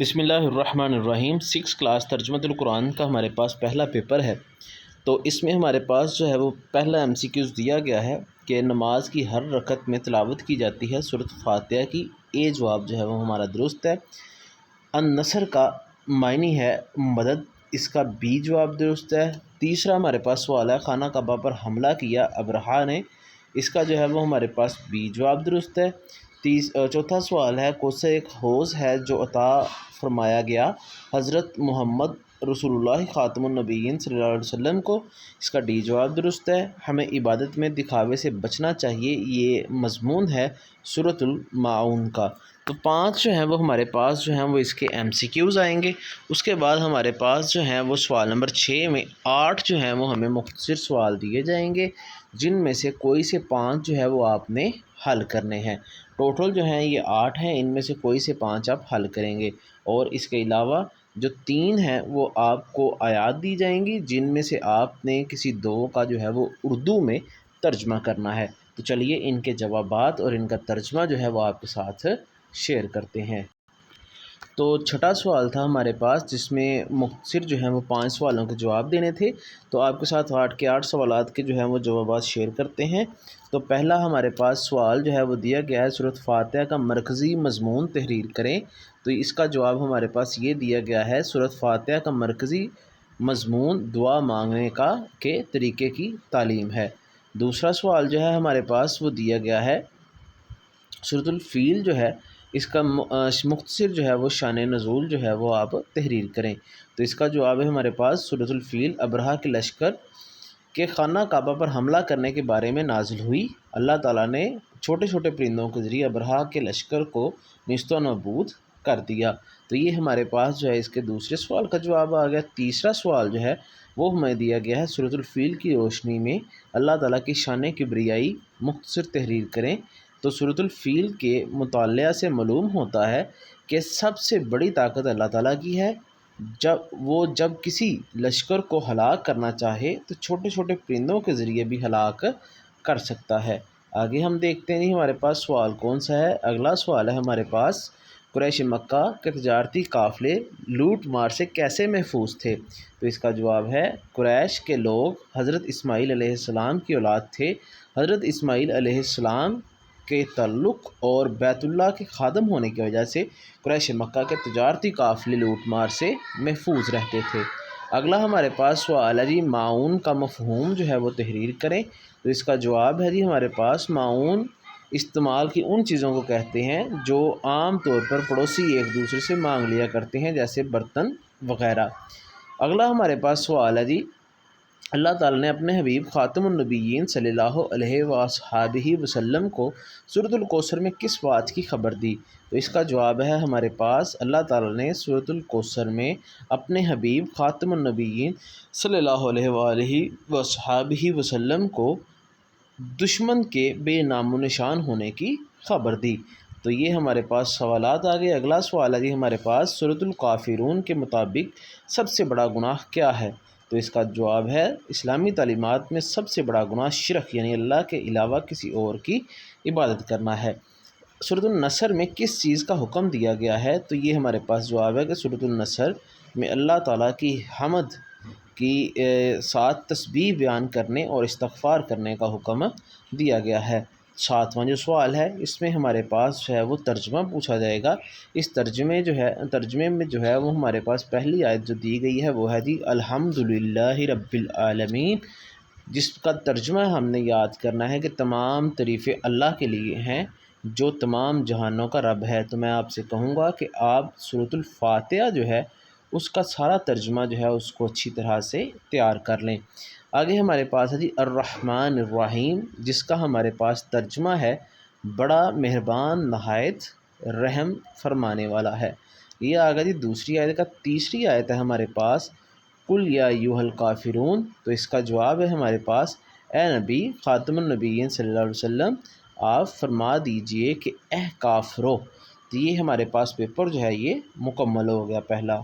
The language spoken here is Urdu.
بسم اللہ الرحمن الرحیم 6 کلاس ترجمۃ القرآن کا ہمارے پاس پہلا پیپر ہے۔ تو اس میں ہمارے پاس جو ہے وہ پہلا MCQs دیا گیا ہے کہ نماز کی ہر رکعت میں تلاوت کی جاتی ہے سورۃ فاتحہ کی۔ جواب جو ہے وہ ہمارا درست ہے۔ النصر کا معنی ہے مدد، اس کا جواب درست ہے۔ تیسرا ہمارے پاس سوال ہے خانہ کعبہ پر حملہ کیا ابرہہ نے، اس کا جو ہے وہ ہمارے پاس جواب درست ہے۔ چوتھا سوال ہے کوسہ ایک حوض ہے جو عطا فرمایا گیا حضرت محمد رسول اللہ خاتم النبیین صلی اللہ علیہ وسلم کو، اس کا جواب درست ہے۔ ہمیں عبادت میں دکھاوے سے بچنا چاہیے، یہ مضمون ہے سورۃ الماعون کا۔ تو 5 جو ہیں وہ ہمارے پاس جو ہیں وہ اس کے MCQs آئیں گے۔ اس کے بعد ہمارے پاس جو ہیں وہ سوال نمبر 6 میں 8 جو ہیں وہ ہمیں مختصر سوال دیے جائیں گے، جن میں سے کوئی سے 5 جو ہے وہ آپ نے حل کرنے ہیں۔ ٹوٹل جو ہیں یہ 8 ہیں، ان میں سے کوئی سے 5 آپ حل کریں گے، اور اس کے علاوہ جو 3 ہیں وہ آپ کو آیات دی جائیں گی، جن میں سے آپ نے کسی 2 کا جو ہے وہ اردو میں ترجمہ کرنا ہے۔ تو چلیے ان کے جوابات اور ان کا ترجمہ جو ہے وہ آپ کے ساتھ شیئر کرتے ہیں۔ تو چھٹا سوال تھا ہمارے پاس، جس میں مختصر جو ہیں وہ 5 سوالوں کے جواب دینے تھے۔ تو آپ کے ساتھ 8 سوالات کے جو ہیں وہ جوابات شیئر کرتے ہیں۔ تو پہلا ہمارے پاس سوال جو ہے وہ دیا گیا ہے سورۃ فاتحہ کا مرکزی مضمون تحریر کریں۔ تو اس کا جواب ہمارے پاس یہ دیا گیا ہے سورۃ فاتحہ کا مرکزی مضمون دعا مانگنے کا کے طریقے کی تعلیم ہے۔ دوسرا سوال جو ہے ہمارے پاس وہ دیا گیا ہے سورۃ الفیل جو ہے، اس کا مختصر جو ہے وہ شان نزول جو ہے وہ آپ تحریر کریں۔ تو اس کا جواب ہے ہمارے پاس سورۃ الفیل ابرہہ کے لشکر کے خانہ کعبہ پر حملہ کرنے کے بارے میں نازل ہوئی۔ اللہ تعالیٰ نے چھوٹے چھوٹے پرندوں کے ذریعے ابرہہ کے لشکر کو نیست و نابود کر دیا۔ تو یہ ہمارے پاس جو ہے اس کے دوسرے سوال کا جواب آ گیا۔ تیسرا سوال جو ہے وہ ہمیں دیا گیا ہے سورۃ الفیل کی روشنی میں اللہ تعالیٰ کی شان کبریائی مختصر تحریر کریں۔ تو سورۃ الفیل کے مطالعہ سے معلوم ہوتا ہے کہ سب سے بڑی طاقت اللہ تعالیٰ کی ہے، جب کسی لشکر کو ہلاک کرنا چاہے تو چھوٹے چھوٹے پرندوں کے ذریعے بھی ہلاک کر سکتا ہے۔ آگے ہم دیکھتے ہیں ہمارے پاس سوال کون سا ہے۔ اگلا سوال ہے ہمارے پاس قریش مکہ کے تجارتی قافلے لوٹ مار سے کیسے محفوظ تھے؟ تو اس کا جواب ہے قریش کے لوگ حضرت اسماعیل علیہ السلام کی اولاد تھے۔ حضرت اسماعیل علیہ السلام کے تعلق اور بیت اللہ کے خادم ہونے کی وجہ سے قریش مکہ کے تجارتی قافلے لوٹ مار سے محفوظ رہتے تھے۔ اگلا ہمارے پاس سوال ہے معاون کا مفہوم جو ہے وہ تحریر کریں۔ تو اس کا جواب ہے ہمارے پاس معاون استعمال کی ان چیزوں کو کہتے ہیں جو عام طور پر پڑوسی ایک دوسرے سے مانگ لیا کرتے ہیں، جیسے برتن وغیرہ۔ اگلا ہمارے پاس سوال ہے اللہ تعالیٰ نے اپنے حبیب خاتم النبیین صلی اللہ علیہ وآلہ وسلم کو سورۃ الکوثر میں کس بات کی خبر دی؟ تو اس کا جواب ہے ہمارے پاس اللہ تعالیٰ نے سورۃ الکوثر میں اپنے حبیب خاتم النبیین صلی اللہ علیہ وآلہ وسلم کو دشمن کے بے نام و نشان ہونے کی خبر دی۔ تو یہ ہمارے پاس سوالات آ گئے۔ اگلا سوال ہے ہمارے پاس سورۃ الکافرون کے مطابق سب سے بڑا گناہ کیا ہے؟ تو اس کا جواب ہے اسلامی تعلیمات میں سب سے بڑا گناہ شرک یعنی اللہ کے علاوہ کسی اور کی عبادت کرنا ہے۔ سورۃ النصر میں کس چیز کا حکم دیا گیا ہے؟ تو یہ ہمارے پاس جواب ہے کہ سورۃ النصر میں اللہ تعالیٰ کی حمد کی ساتھ تسبیح بیان کرنے اور استغفار کرنے کا حکم دیا گیا ہے۔ 7واں جو سوال ہے اس میں ہمارے پاس جو ہے وہ ترجمہ پوچھا جائے گا۔ اس ترجمے میں جو ہے وہ ہمارے پاس پہلی آیت جو دی گئی ہے وہ ہے الحمدللہ رب العالمین، جس کا ترجمہ ہم نے یاد کرنا ہے کہ تمام تعریفیں اللہ کے لیے ہیں جو تمام جہانوں کا رب ہے۔ تو میں آپ سے کہوں گا کہ آپ سورۃ الفاتحہ جو ہے اس کا سارا ترجمہ جو ہے اس کو اچھی طرح سے تیار کر لیں۔ آگے ہمارے پاس ہے الرحمن الرحیم، جس کا ہمارے پاس ترجمہ ہے بڑا مہربان نہایت رحم فرمانے والا ہے۔ یہ آگے دوسری آیت کا تیسری آیت ہے ہمارے پاس قل یا ایھا الکافرون۔ تو اس کا جواب ہے ہمارے پاس اے نبی خاتم النبیین صلی اللہ علیہ وسلم آپ فرما دیجئے کہ اے کافرو۔ تو یہ ہمارے پاس پیپر جو ہے یہ مکمل ہو گیا پہلا۔